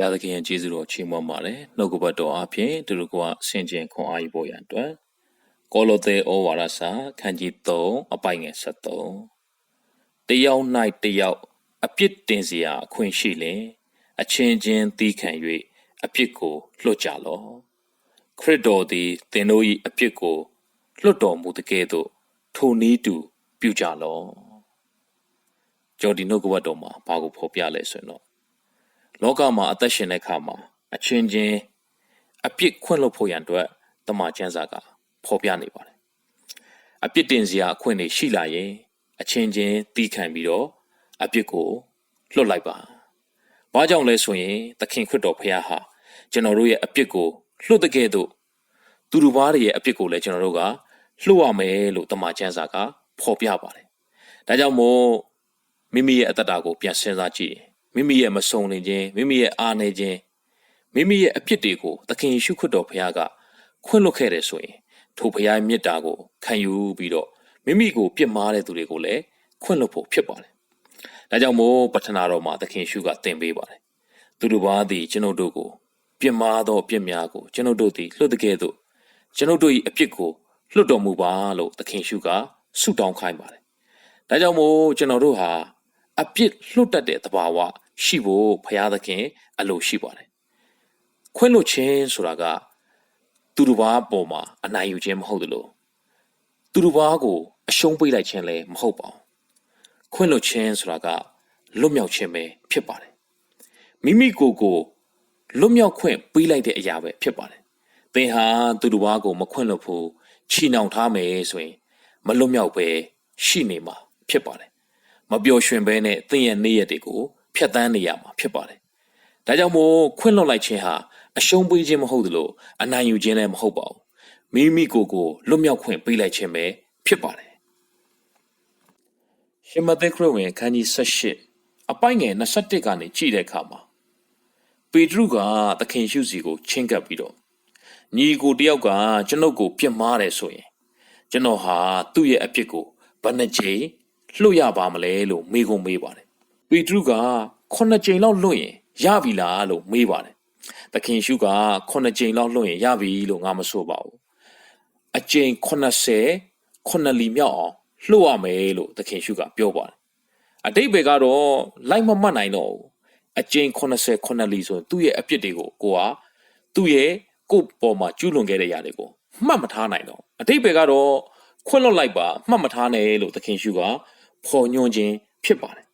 ဘုရားသခင်ရဲ့ကျေးဇူးတော်ချီးမွမ်းပါတယ်နှုတ်ကပတ်တော်အပြင်သူတို့ကဆင်ခြင်ခွန်အားယူဖို့ရန်အတွက်ကောလောသဲဩဝါဒစာခန်းကြီး3အပိုင်ငယ်73တယောက်၌တယောက်အပြစ်တင်စရာအခွင့်ရှိလင်အချင်းချင်းသီးခံ၍အပြစ်ကိုလွတ်ကြလော့ခရစ်တော်သည်သင်တို့၏အပြစ်ကိုလွတ်တော်မူတဲ့ကဲ့သို့ထိုနည်းတူပြုကြလော့ကြော်ဒီနှုတ်ကပတ်တော်မှာဘာကိုဖော်ပြလဲဆိုရင်တော့လောကမှာအသက်ရှင်တဲ့အခါမှာအချင်းချင်းအပြစ်ခွင့်လွှတ်ဖို့ရန်အတွက်တမန်ကျမ်းစာကဖော်ပြနေပါတယ်အပြစ်တင်စရာအခွင့်တွေရှိလာရင်အချင်းချင်းတီးခံပြီးတော့အပြစ်ကိုလွှတ်လိုက်ပါဘာကြောင့်လဲဆိုရင်သခင်ခရစ်တော်ဖခင်ဟာကျွန်တော်တို့ရဲ့အပြစ်ကိုလွှတ်တဲ့ကဲ့သို့သူတို့ဘာတွေရဲ့အပြစ်ကိုလည်းကျွန်တော်တို့ကလွှတ်ရမယ်လို့တမန်ကျမ်းစာကဖော်ပြပါတယ်ဒါကြောင့်မို့မိမိရဲ့အတ္တကိုပြန်စဉ်းစားကြည့်မိမိရဲ့မစုံလင်ခြင်းမိမိရဲ့အားနည်းခြင်းမိမိရဲ့အပြစ်တွေကိုသခင်ယေရှုခရစ်တော်ဘုရားကခွင့်လွှတ်ခဲ့တယ်ဆိုရင်ထိုဘုရားရဲ့မေတ္တာကိုခံယူပြီးတော့မိမိကိုပြစ်မှားတဲ့သူတွေကိုလည်းခွင့်လွှတ်ဖို့ဖြစ်ပါတယ်။ဒါကြောင့်မို့ပထနာတော်မှာသခင်ယေရှုကသင်ပေးပါတယ်။သူတို့ဘာသည်ကျွန်ုပ်တို့ကိုပြစ်မှားသောအပြစ်များကိုကျွန်ုပ်တို့သည်လွှတ်တဲ့ကဲ့သို့ကျွန်ုပ်တို့၏အပြစ်ကိုလွှတ်တော်မူပါလို့သခင်ယေရှုကဆုတောင်းခိုင်းပါတယ်။ဒါကြောင့်မို့ကျွန်တော်တို့ဟာအပြစ်လွတ်တတ်တဲ့သဘာဝရှိဖို့ဘုရားသခင်အလိုရှိပါတယ်ခွင့်လွှတ်ခြင်းဆိုတာကသူတို့ဘာပေါ်မှာအနိုင်ယူခြင်းမဟုတ်သလိုသူတို့ဘာကိုအရှုံးပေးလိုက်ခြင်းလည်းမဟုတ်ပါဘူးခွင့်လွှတ်ခြင်းဆိုတာကလွတ်မြောက်ခြင်းပဲဖြစ်ပါတယ်မိမိကိုယ်ကိုလွတ်မြောက်ခွင့်ပေးလိုက်တဲ့အရာပဲဖြစ်ပါတယ်သင်ဟာသူတို့ဘာကိုမခွင့်လွှတ်ဖို့ချီနှောင်ထားမယ်ဆိုရင်မလွတ်မြောက်ပဲရှိနေမှာဖြစ်ပါတယ်မပျော်ရွှင်ဘဲနဲ့သင်ရဲ့နေ့ရက်တွေကိုဖြတ်သန်းနေရမှာဖြစ်ပါတယ်။ဒါကြောင့်မို့ခွင့်လွှတ်လိုက်ခြင်းဟာအရှုံးပေးခြင်းမဟုတ်သလိုအနိုင်ယူခြင်းလည်းမဟုတ်ပါဘူး။မိမိကိုယ်ကိုလွတ်မြောက်ခွင့်ပေးလိုက်ခြင်းပဲဖြစ်ပါတယ်။ရှင်မသက်ခရစ်ဝင်ခန်းကြီး18အပိုင်ငယ်21ကနေကြည့်တဲ့အခါမှာပေတရုကသခင်ယေရှုစီကိုချဉ်ကပ်ပြီးတော့ညီကိုတယောက်ကကျွန်ုပ်ကိုပြစ်မှားတယ်ဆိုရင်ကျွန်တော်ဟာသူ့ရဲ့အပြစ်ကိုဘယ်နှကြိမ်လွတ်ရပါမလဲလို့မေးခွန်းမေးပါတယ်ပေတရုက9ကြိမ်လောက်လွတ်ရင်ရပြီလားလို့မေးပါတယ်သခင်ယေရှုက9ကြိမ်လောက်လွတ်ရင်ရပြီလို့ငါမဆိုပါဘူးအကြိမ်9လီမြောက်အောင်လွတ်ရမယ်လို့သခင်ယေရှုကပြောပါတယ်အတိတ်ဘယ်ကတော့လိုက်မမှတ်နိုင်တော့ဘူးအကြိမ်9လီဆိုရင်သူ့ရဲ့အပြစ်တွေကိုကိုကသူ့ရဲ့ကိုယ်ပေါ်မှာကျူးလွန်ခဲ့တဲ့ຢာတွေကိုမှတ်မထားနိုင်တော့အတိတ်ဘယ်ကတော့ခွင့်လွတ်လိုက်ပါမှတ်မထားနဲ့လို့သခင်ယေရှုကဖော်ညွှန်းခြင်းဖြစ်ပါတယ်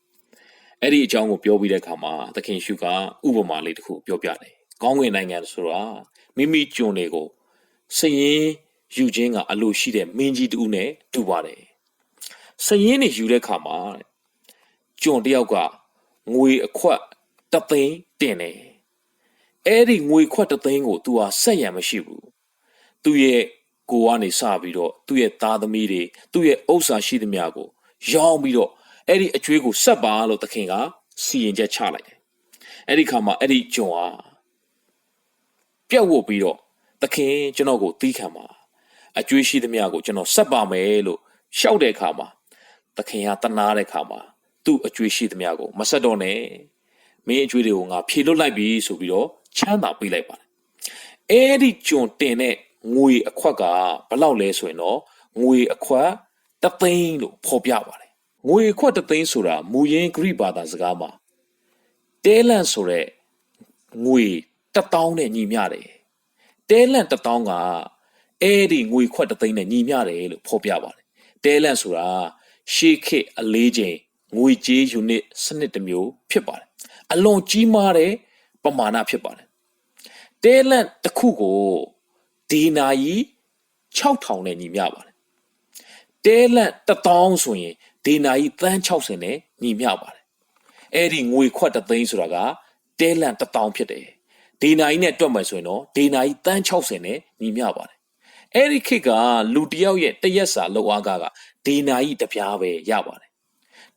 အဲ့ဒီအကြောင်းကိုပြောပြီးတဲ့အခါမှာသခင်ယေရှုကဥပမာလေးတစ်ခုပြောပြတယ်ကောင်းကင်နိုင်ငံဆိုတာမိမိကျွန်တွေကိုစည်ရင်ယူခြင်းကအလိုရှိတဲ့မင်းကြီးတူနဲ့တူပါတယ်စည်ရင်နေယူတဲ့အခါမှာကျွန်တယောက်ကငွေအခွက်3သိန်းတင်တယ်အဲ့ဒီငွေခွက်3သိန်းကို तू ဟာဆက်ရံမရှိဘူးသူ့ရဲ့ကိုကနေစပြီးတော့သူ့ရဲ့သားသမီးတွေသူ့ရဲ့ဥစ္စာရှိသမျှကိုရောင်းပြီးတော့အဲ့ဒီအကျွေးကိုဆက်ပါလို့သခင်ကစီရင်ချက်ချလိုက်တယ်အဲ့ဒီခါမှာအဲ့ဒီကျွန်ဟာပြက်ဝတ်ပြီးတော့သခင်ကျွန်တော်ကိုသီးခံပါအကျွေးရှိသမျှကိုကျွန်တော်ဆက်ပါမယ်လို့ရှောက်တဲ့အခါမှာသခင်ကတနာတဲ့အခါမှာသူ့အကျွေးရှိသမျှကိုမဆက်တော့နဲ့မင်းအကျွေးတွေကိုငါဖြေလွတ်လိုက်ပြီဆိုပြီးတော့ချမ်းသာပေးလိုက်ပါတယ်အဲ့ဒီကျွန်တင်တဲ့ငွေအခွက်ကဘယ်လောက်လဲဆိုရင်တော့ငွေအခွက်3သိန်းလို့ဖော်ပြပါတယ်ငွေခွက်3သိန်းဆိုတာမူရင်းဂရိဘာသာစကားမှာတဲလန့်ဆိုတဲ့ငွေ1000နဲ့ညီမျှတယ်တဲလန့်1000ကအဲ့ဒီငွေခွက်3သိန်းနဲ့ညီမျှတယ်လို့ဖော်ပြပါတယ်တဲလန့်ဆိုတာရှေးခေတ်အလေးချိန်ငွေကြေးယူနစ်စနစ်တစ်မျိုးဖြစ်ပါတယ်အလွန်ကြီးမားတဲ့ပမာဏဖြစ်ပါတယ်တဲလန့်တစ်ခုကိုဒီနာကြီး6000နဲ့ညီမျှပါတယ်တဲလန့်1000ဆိုရင်ဒီနာကြီးသန်း60နဲ့ညီမျှပါတယ်အဲ့ဒီငွေခွက်3သိန်းဆိုတာကတဲလန့်1000ဖြစ်တယ်ဒီနာကြီးနဲ့တွက်မယ်ဆိုရင်တော့ဒီနာကြီးသန်း60နဲ့ညီမျှပါတယ်အဲ့ဒီခေတ်ကလူတယောက်ရဲ့တရက်စာလောက်အားကဒီနာကြီးတစ်ပြားပဲရပါတယ်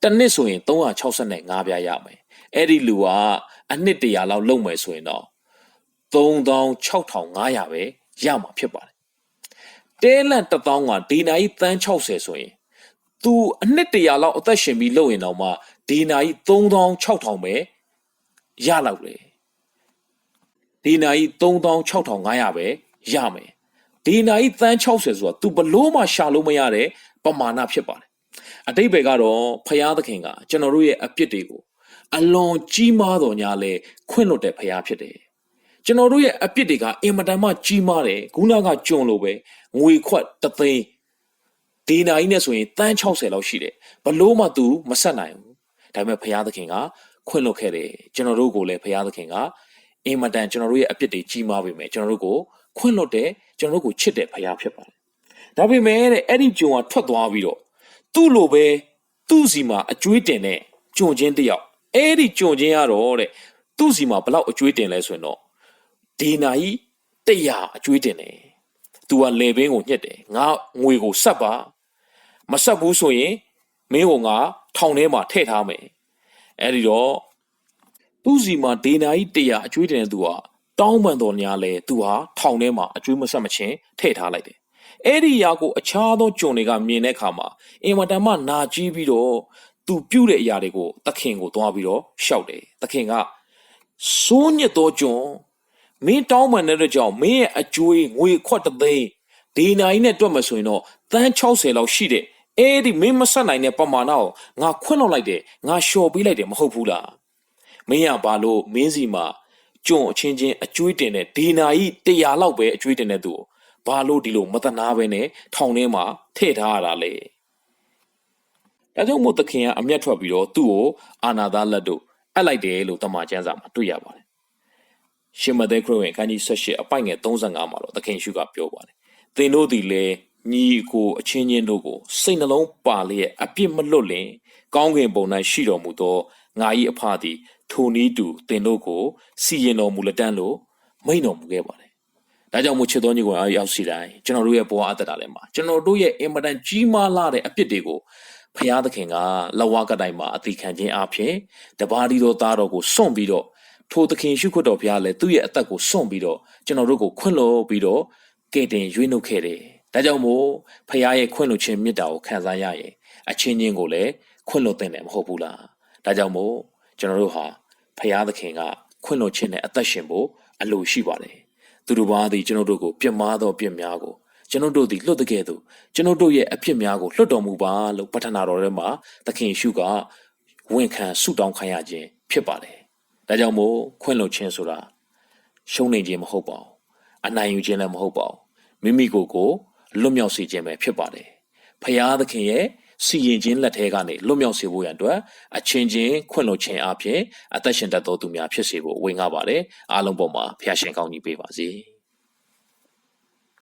တစ်နှစ်ဆိုရင်365ပြားရမယ်အဲ့ဒီလူကအနှစ်100လောက်လုံမယ်ဆိုရင်တော့36,500ပဲရမှာဖြစ်ပါတယ်တဲလန့်1000ကဒီနာကြီးသန်း60ဆိုရင်သူအနှစ်100လောက်အသက်ရှင်ပြီးလုပ်ရင်တော့မှဒီနာကြီး3600ပဲရလောက်လေ ဒီနာကြီး36,500ပဲရမယ်ဒီနာကြီးသန်း60ဆိုတာ तू ဘလို့မှရှာလို့မရတဲ့ပမာဏဖြစ်ပါတယ်အတိတ်ဘယ်ကတော့ဖယားသခင်ကကျွန်တော်တို့ရဲ့အပြစ်တွေကိုအလွန်ကြီးမားတော်ညာလဲခွင့်လွတ်တဲ့ဖယားဖြစ်တယ်ကျွန်တော်တို့ရဲ့အပြစ်တွေကအင်မတန်မှကြီးမားတယ်ခုနကကြုံလို့ပဲငွေခွက်3သိန်းဒီနာကြီးနဲ့ဆိုရင်တန်း60လောက်ရှိတယ်ဘလို့မှ तू မဆက်နိုင်ဘူးဒါပေမဲ့ဖယားသခင်ကခွင့်လွတ်ခဲ့တယ်ကျွန်တော်တို့ကိုလည်းဖယားသခင်ကအင်မတန်ကျွန်တော်တို့ရဲ့အပြစ်တွေကြီးမားပေမဲ့ကျွန်တော်တို့ကိုခွင့်လွတ်တယ်ကျွန်တော်တို့ကိုချစ်တဲ့ဖယားဖြစ်ပါတယ်ဒါပေမဲ့တဲ့အဲ့ဒီကြုံကထွက်သွားပြီးတော့သူ့လိုပဲသူ့စီမှာအကျွေးတင်တဲ့ကြုံချင်းတယောက်အဲ့ဒီကြုံချင်းကတော့တဲ့သူ့စီမှာဘလောက်အကျွေးတင်လဲဆိုရင်တော့ဒီနာကြီး100အကျွေးတင်တယ်သူကလေဘင်းကိုညှက်တယ်ငါငွေကိုဆက်ပါမဆက်ဘူးဆိုရင်မင်းကိုငါထောင်ထဲမှာထည့်ထားမယ်အဲ့ဒီတော့သူ့စီမှာဒေနာကြီး100အကျွေးတင်တဲ့သူကတောင်းပန်တော်ညာလဲသူဟာထောင်ထဲမှာအကျွေးမဆက်မချင်းထည့်ထားလိုက်တယ်အဲ့ဒီယာကိုအခြားသောကြုံတွေကမြင်တဲ့အခါမှာအင်မတန်မှနာကျည်းပြီးတော့သူပြုတ်တဲ့အရာတွေကိုသခင်ကိုသွားပြီးတော့ရှောက်တယ်သခင်ကစိုးညစ်သောကြုံမင်းတောင်းပန်တဲ့ကြောင့်မင်းရဲ့အကျွေးငွေခွက်3သိန်းဒီနိုင်နဲ့တွက်မှဆိုရင်တော့တန်း60လောက်ရှိတဲ့အဲ့ဒီမင်းမဆက်နိုင်တဲ့ပမာဏကိုငါခွင့်လွှတ်လိုက်တယ်ငါလျှော်ပေးလိုက်တယ်မဟုတ်ဘူးလားမင်းကဘာလို့မင်းစီမှာကြုံအချင်းချင်းအကျွေးတင်တဲ့ဒီနာကြီး100လောက်ပဲအကျွေးတင်တဲ့သူဘာလို့ဒီလိုမတနာပဲနဲ့ထောင်ထဲမှာထည့်ထားရတာလဲဒါကြောင့်မို့သခင်ကအမျက်ထွက်ပြီးတော့သူ့ကိုအာနာသားလက်တို့အပ်လိုက်တယ်လို့တမန်ကျမ်းစာမှာတွေ့ရပါတယ်ရှင်မဿဲခရစ်ဝင်အခန်းကြီး18အပိုင်ငယ်35မှာတော့သခင်ရှုကပြောပါတယ်သင်တို့သည်လည်းညီကိုအချင်းချင်းတို့ကိုစိတ်နှလုံးပါလျက်အပြစ်မလွတ်လင်ကောင်းကင်ဘုံ၌ရှိတော်မူသောငါ၏အဖသည်ထိုနည်းတူသင်တို့ကိုစီရင်တော်မူလက်တန်းလို့မိန့်တော်မူခဲ့ပါတယ်ဒါကြောင့်မို့ချစ်တော်ညီကိုရောက်စီတိုင်းကျွန်တော်တို့ရဲ့ဘဝအသက်တာထဲမှာကျွန်တော်တို့ရဲ့အင်မတန်ကြီးမားလာတဲ့အပြစ်တွေကိုဖျားသခင်ကလက်ဝါးကတိုင်မှာအတိခံခြင်းအဖြစ်တပါးဒီတော်သားတော်ကိုစွန့်ပြီးတော့ထိုသခင်ရှုခွတ်တော်ဘုရားလည်းသူ့ရဲ့အသက်ကိုစွန့်ပြီးတော့ကျွန်တော်တို့ကိုခွင့်လွှတ်ပြီးတော့ကယ်တင်ရွေးနှုတ်ခဲ့တယ်ဒါကြောင့်မို့ဖျားရဲ့ခွင့်လွှတ်ခြင်းမေတ္တာကိုခံစားရရင်အချင်းချင်းကိုလည်းခွင့်လွှတ်တဲ့တယ်မဟုတ်ဘူးလားဒါကြောင့်မို့ကျွန်တော်တို့ဟာဖျားသခင်ကခွင့်လွှတ်ခြင်းနဲ့အသက်ရှင်ဖို့အလိုရှိပါတယ်သူတို့ဘာသည်ကျွန်တော်တို့ကိုပြစ်မှားသောပြစ်များကိုကျွန်တော်တို့သည်လွတ်တဲ့ကဲ့သို့ကျွန်တော်တို့ရဲ့အဖြစ်များကိုလွတ်တော်မူပါလို့ပဋ္ဌာနာတော်ထဲမှာသခင်ရှုကဝန်ခံဆုတောင်းခံရခြင်းဖြစ်ပါတယ်ဒါကြောင့်မို့ခွင့်လွှတ်ခြင်းဆိုတာရှုံးနေခြင်းမဟုတ်ပါဘူးအနိုင်ယူခြင်းလည်းမဟုတ်ပါဘူးမိမိကိုယ်ကိုလွတ်မြောက်စေခြင်းပဲဖြစ်ပါတယ်ဖျားသခင်ရဲ့စီရင်ခြင်းလက်ထဲကနေလွတ်မြောက်စေဖို့ရန်အတွက်အချင်းချင်းခွင့်လွှတ်ခြင်းအပြင်အသက်ရှင်တတ်သောသူများဖြစ်စေဖို့ဝင်ကားပါတယ်အားလုံးပေါ်မှာဖျားရှင်ကောင်းကြီးပေးပါစေ